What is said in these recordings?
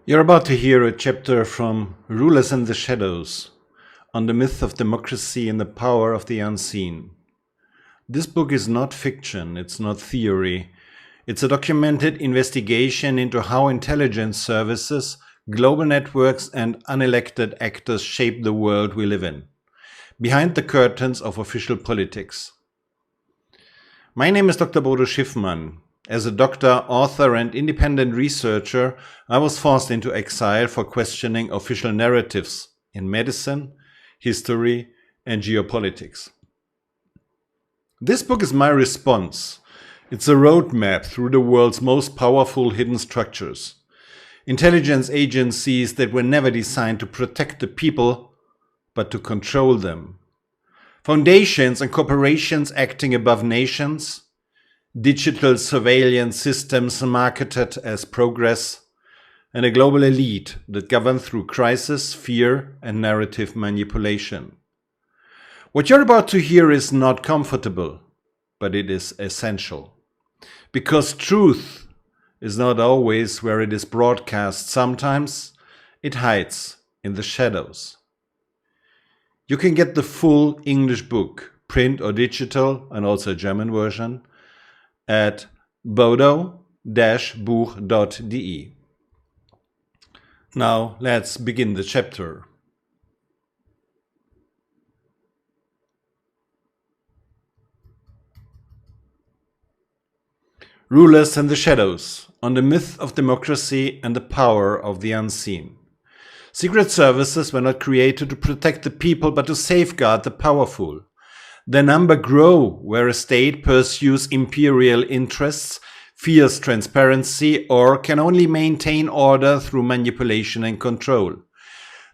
You're about to hear a chapter from Rulers and the Shadows on the myth of democracy and the power of the unseen. This book is not fiction, it's not theory. It's a documented investigation into how intelligence services, global networks, and unelected actors shape the world we live in, behind the curtains of official politics. My name is Dr. Bodos. As a doctor, author, and independent researcher, I was forced into exile for questioning official narratives in medicine, history, and geopolitics. This book is my response. It's a roadmap through the world's most powerful hidden structures. Intelligence agencies that were never designed to protect the people, but to control them. Foundations and corporations acting above nations. Digital surveillance systems marketed as progress, and a global elite that govern through crisis, fear, and narrative manipulation. What you're about to hear is not comfortable, but it is essential. Because truth is not always where it is broadcast. Sometimes it hides in the shadows. You can get the full English book, print or digital, and also a German version, at bodo-buch.de. Now let's begin the chapter. Rulers and the Shadows, on the myth of democracy and the power of the unseen. Secret services were not created to protect the people but to safeguard the powerful. Their number grow where a state pursues imperial interests, fears transparency, or can only maintain order through manipulation and control.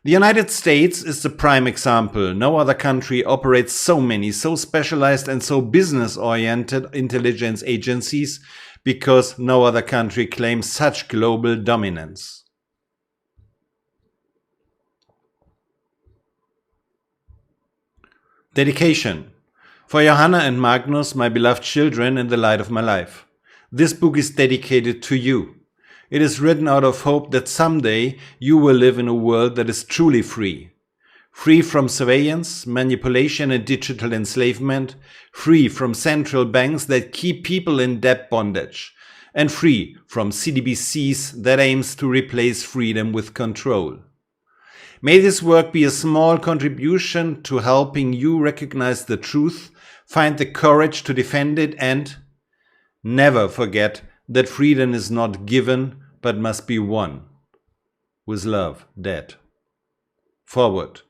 The United States is the prime example. No other country operates so many, so specialized and so business-oriented intelligence agencies because no other country claims such global dominance. Dedication. For Johanna and Magnus, my beloved children and the light of my life. This book is dedicated to you. It is written out of hope that someday you will live in a world that is truly free. Free from surveillance, manipulation, and digital enslavement. Free from central banks that keep people in debt bondage. And free from CBDCs that aims to replace freedom with control. May this work be a small contribution to helping you recognize the truth, find the courage to defend it, and never forget that freedom is not given but must be won. With love, Dad. Forward.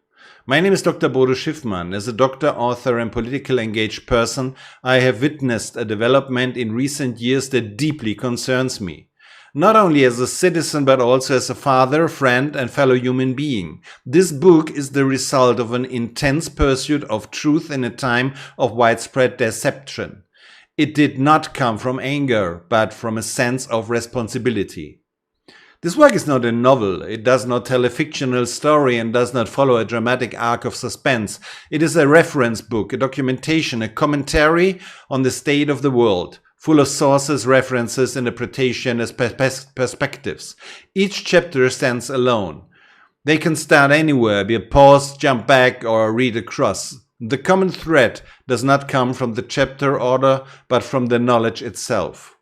My name is Dr. Bodos. As a doctor, author, and politically engaged person, I have witnessed a development in recent years that deeply concerns me. Not only as a citizen, but also as a father, friend, and fellow human being. This book is the result of an intense pursuit of truth in a time of widespread deception. It did not come from anger, but from a sense of responsibility. This work is not a novel. It does not tell a fictional story and does not follow a dramatic arc of suspense. It is a reference book, a documentation, a commentary on the state of the world, full of sources, references, interpretation as perspectives. Each chapter stands alone. They can start anywhere, be a pause, jump back, or read across. The common thread does not come from the chapter order, but from the knowledge itself.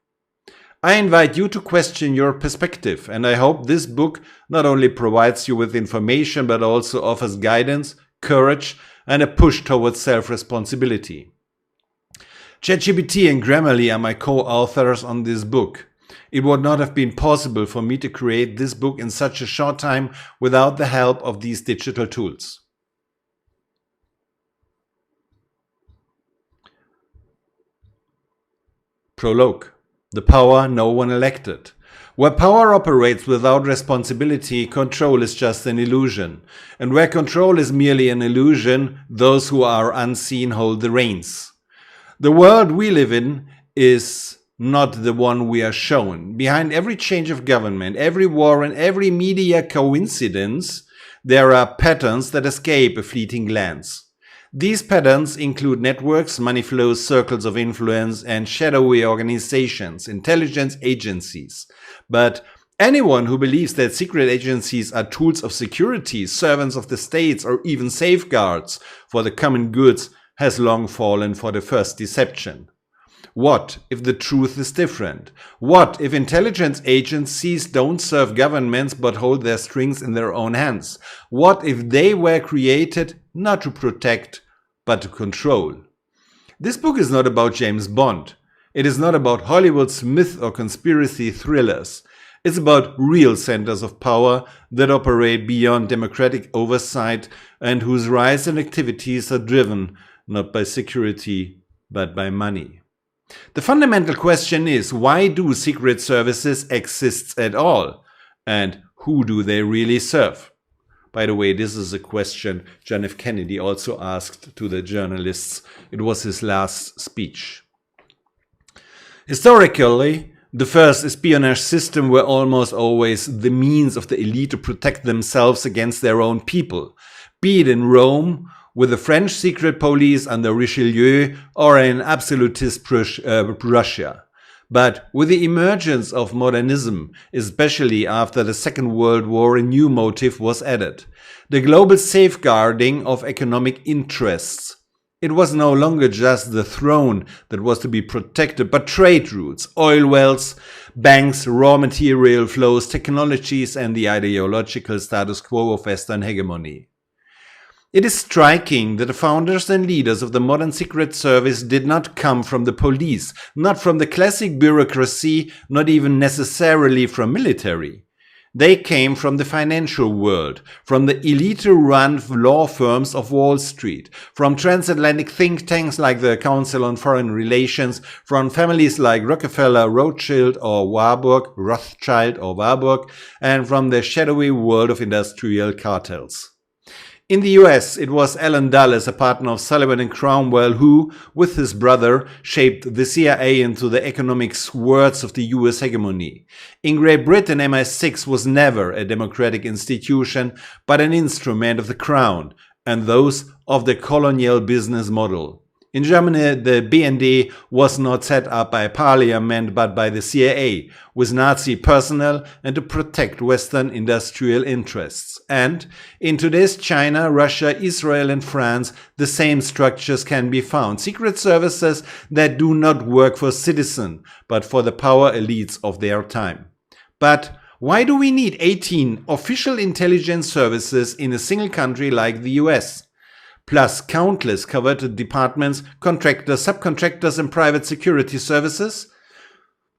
I invite you to question your perspective, and I hope this book not only provides you with information, but also offers guidance, courage, and a push towards self-responsibility. ChatGPT and Grammarly are my co-authors on this book. It would not have been possible for me to create this book in such a short time without the help of these digital tools. Prologue. The power no one elected. Where power operates without responsibility, control is just an illusion. And where control is merely an illusion, those who are unseen hold the reins. The world we live in is not the one we are shown. Behind every change of government, every war, and every media coincidence, there are patterns that escape a fleeting glance. These patterns include networks, money flows, circles of influence, and shadowy organizations, intelligence agencies. But Anyone who believes that secret agencies are tools of security, servants of the states, or even safeguards for the common goods has long fallen for the first deception. What if the truth is different? What if intelligence agencies don't serve governments but hold their strings in their own hands? What if they were created not to protect but to control? This book is not about James Bond. It is not about Hollywood's myth or conspiracy thrillers. It's about real centers of power that operate beyond democratic oversight and whose rise and activities are driven not by security but by money. The fundamental question is, why do secret services exist at all? And who do they really serve? By the way, this is a question John F. Kennedy also asked to the journalists. It was his last speech. Historically, the first espionage systems were almost always the means of the elite to protect themselves against their own people, be it in Rome, with the French secret police under Richelieu, or in absolutist Russia. But with the emergence of modernism, especially after the Second World War, a new motive was added: the global safeguarding of economic interests. It was no longer just the throne that was to be protected, but trade routes, oil wells, banks, raw material flows, technologies, and the ideological status quo of Western hegemony. It is striking that the founders and leaders of the modern secret service did not come from the police, not from the classic bureaucracy, not even necessarily from military. They came from the financial world, from the elite-run law firms of Wall Street, from transatlantic think tanks like the Council on Foreign Relations, from families like Rockefeller, Rothschild or Warburg, and from the shadowy world of industrial cartels. In the US, it was Alan Dulles, a partner of Sullivan and Cromwell, who, with his brother, shaped the CIA into the economic swords of the US hegemony. In Great Britain, MI6 was never a democratic institution, but an instrument of the crown and those of the colonial business model. In Germany, the BND was not set up by parliament but by the CIA, with Nazi personnel and to protect Western industrial interests. And in today's China, Russia, Israel and France, the same structures can be found. Secret services that do not work for citizens, but for the power elites of their time. But why do we need 18 official intelligence services in a single country like the US? Plus countless coveted departments, contractors, subcontractors and private security services?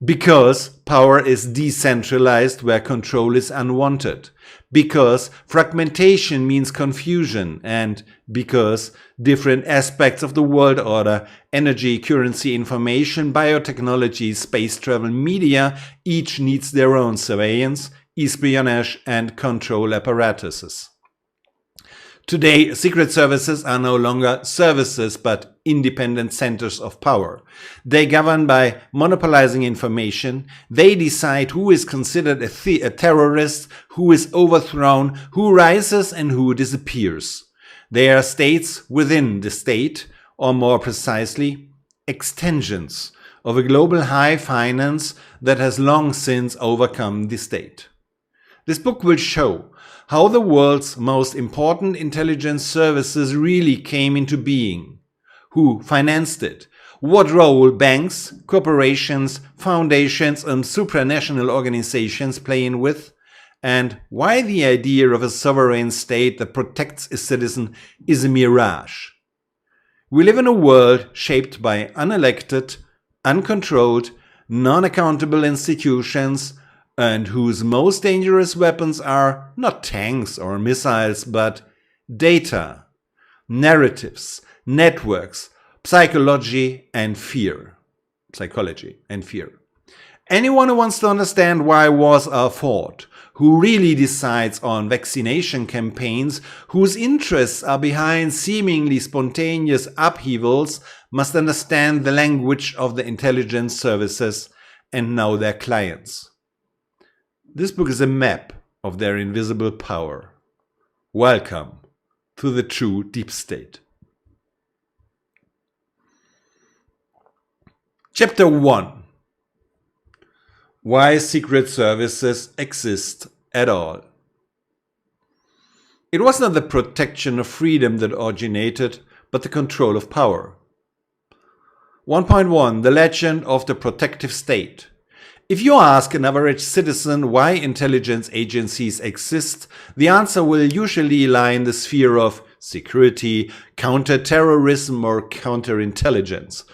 Because power is decentralized where control is unwanted. Because fragmentation means confusion. And because different aspects of the world order, energy, currency, information, biotechnology, space travel, media, each needs their own surveillance, espionage and control apparatuses. Today, secret services are no longer services but independent centers of power. They govern by monopolizing information. They decide who is considered a terrorist, who is overthrown, who rises and who disappears. They are states within the state, or more precisely, extensions of a global high finance that has long since overcome the state. This book will show how the world's most important intelligence services really came into being, who financed it, what role banks, corporations, foundations and supranational organizations play in with, and why the idea of a sovereign state that protects its citizen is a mirage. We live in a world shaped by unelected, uncontrolled, non-accountable institutions, and whose most dangerous weapons are not tanks or missiles, but data, narratives, networks, psychology and fear. Anyone who wants to understand why wars are fought, who really decides on vaccination campaigns, whose interests are behind seemingly spontaneous upheavals, must understand the language of the intelligence services and now their clients. This book is a map of their invisible power. Welcome to the true deep state. Chapter 1. why secret services exist at all. It was not the protection of freedom that originated, but the control of power. 1.1 The legend of the protective state. If you ask an average citizen why intelligence agencies exist, the answer will usually lie in the sphere of security, counter-terrorism, or counterintelligence.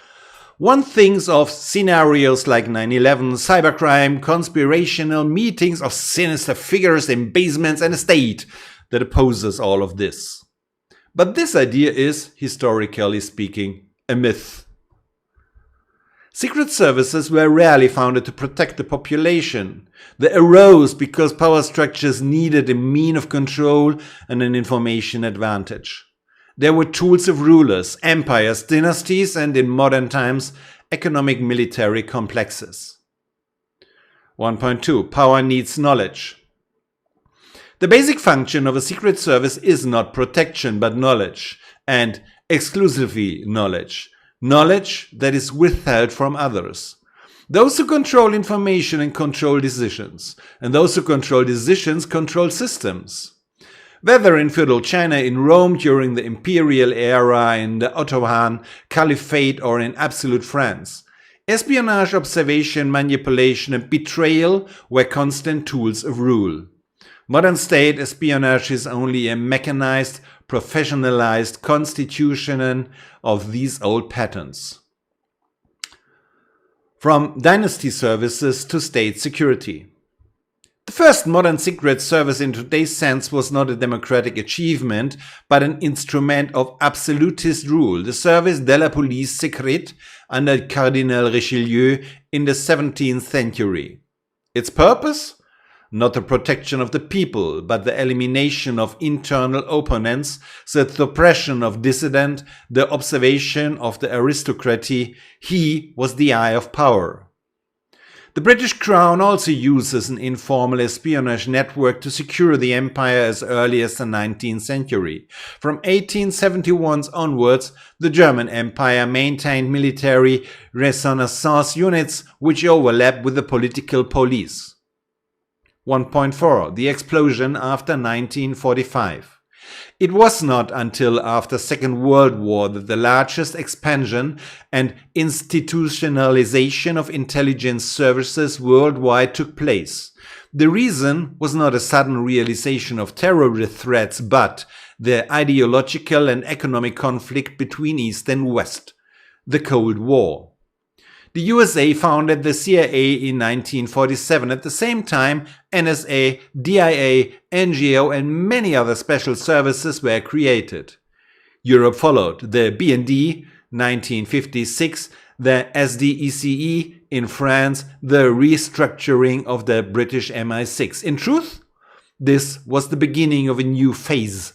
One thinks of scenarios like 9/11, cybercrime, conspirational meetings of sinister figures in basements, and a state that opposes all of this. But this idea is, historically speaking, a myth. Secret services were rarely founded to protect the population. They arose because power structures needed a mean of control and an information advantage. They were tools of rulers, empires, dynasties, and in modern times, economic military complexes. 1.2 Power needs knowledge. The basic function of a secret service is not protection but knowledge, and exclusively knowledge. Knowledge that is withheld from others. Those who control information and control decisions, and those who control decisions control systems. Whether in feudal China, in Rome during the imperial era, in the Ottoman Caliphate, or in absolute France, espionage, observation, manipulation, and betrayal were constant tools of rule. Modern state espionage is only a mechanized, professionalized constitution of these old patterns. From dynasty services to state security. The first modern secret service in today's sense was not a democratic achievement, but an instrument of absolutist rule, the Service de la Police Secrète under Cardinal Richelieu in the 17th century. Its purpose? Not the protection of the people, but the elimination of internal opponents, the suppression of dissident, the observation of the aristocracy. He was the eye of power. The British Crown also uses an informal espionage network to secure the empire as early as the 19th century. From 1871 onwards, the German Empire maintained military reconnaissance units which overlap with the political police. 1.4 The explosion after 1945. It was not until after the Second World War that the largest expansion and institutionalization of intelligence services worldwide took place. The reason was not a sudden realization of terrorist threats, but the ideological and economic conflict between East and West, the Cold War. The USA founded the CIA in 1947. At the same time, NSA, DIA, NGO, and many other special services were created. Europe followed. The BND, 1956, the SDECE in France, the restructuring of the British MI6. In truth, this was the beginning of a new phase.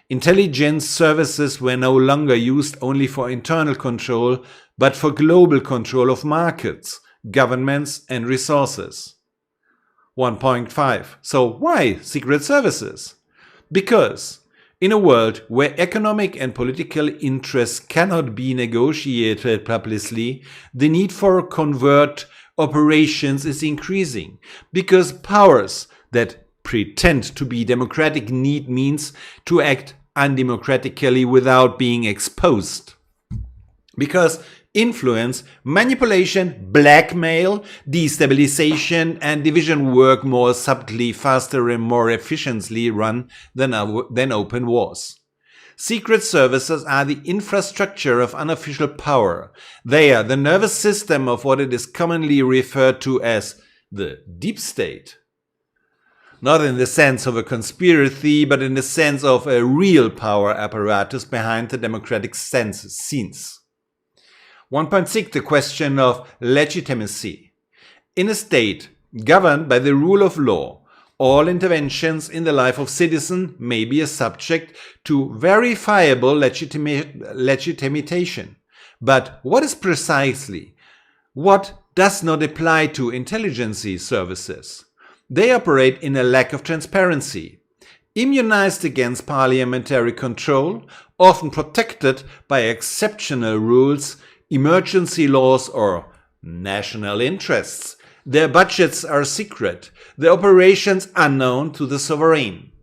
Intelligence services were no longer used only for internal control, but for global control of markets, governments, and resources. 1.5 So why secret services? Because in a world where economic and political interests cannot be negotiated publicly, the need for covert operations is increasing. Because powers that pretend to be democratic need means to act undemocratically without being exposed. Because influence, manipulation, blackmail, destabilization, and division work more subtly, faster, and more efficiently run than open wars. Secret services are the infrastructure of unofficial power. They are the nervous system of what it is commonly referred to as the deep state. Not in the sense of a conspiracy, but in the sense of a real power apparatus behind the democratic scenes. 1.6 The question of legitimacy. In a state governed by the rule of law, all interventions in the life of citizens may be a subject to verifiable legitimation. But what is precisely? What does not apply to intelligence services? They operate in a lack of transparency, immunized against parliamentary control, often protected by exceptional rules, emergency laws, or national interests. Their budgets are secret, their operations unknown to the sovereign.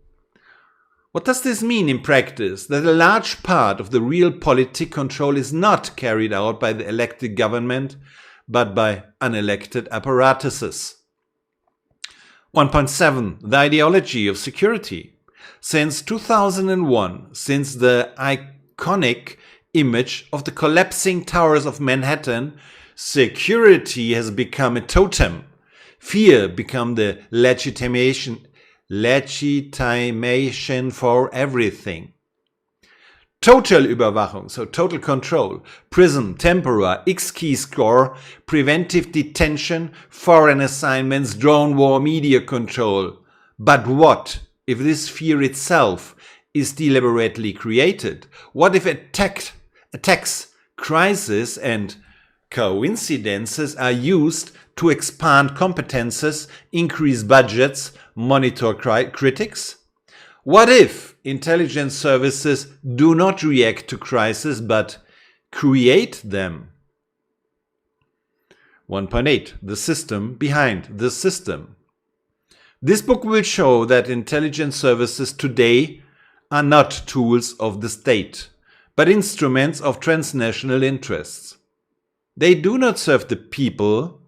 What does this mean in practice? That a large part of the real politic control is not carried out by the elected government, but by unelected apparatuses. 1.7. The ideology of security. Since 2001, since the iconic image of the collapsing towers of Manhattan, security has become a totem. Fear become the legitimation for everything. Total Überwachung, so total control, prison, tempora, X-key score, preventive detention, foreign assignments, drone war, media control. But what if this fear itself is deliberately created? What if attacks, crises and coincidences are used to expand competences, increase budgets, monitor critics? What if intelligence services do not react to crises but create them? 1.8. The system behind the system. This book will show that intelligence services today are not tools of the state, but instruments of transnational interests. They do not serve the people,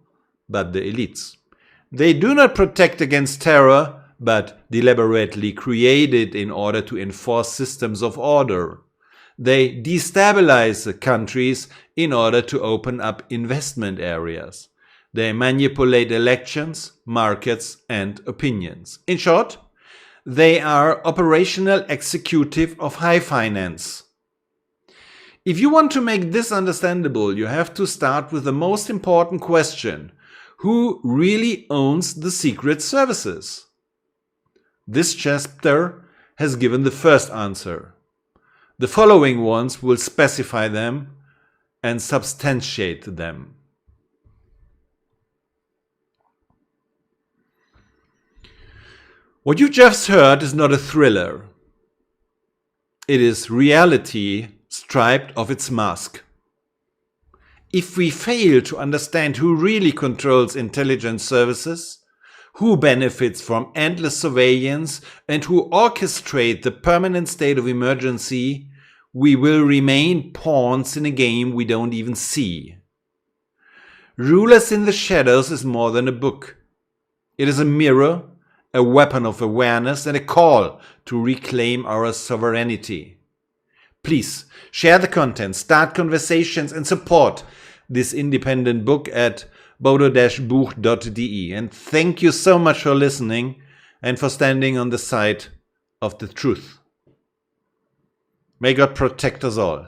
but the elites. They do not protect against terror, but deliberately created in order to enforce systems of order. They destabilize the countries in order to open up investment areas. They manipulate elections, markets, and opinions. In short, they are operational executive of high finance. If you want to make this understandable, you have to start with the most important question: who really owns the secret services? This chapter has given the first answer. The following ones will specify them and substantiate them. What you just heard is not a thriller. It is reality stripped of its mask. If we fail to understand who really controls intelligence services, who benefits from endless surveillance, and who orchestrate the permanent state of emergency, we will remain pawns in a game we don't even see. Rulers in the Shadows is more than a book. It is a mirror, a weapon of awareness, and a call to reclaim our sovereignty. Please share the content, start conversations, and support this independent book at bodo-buch.de. And thank you so much for listening and for standing on the side of the truth. May God protect us all.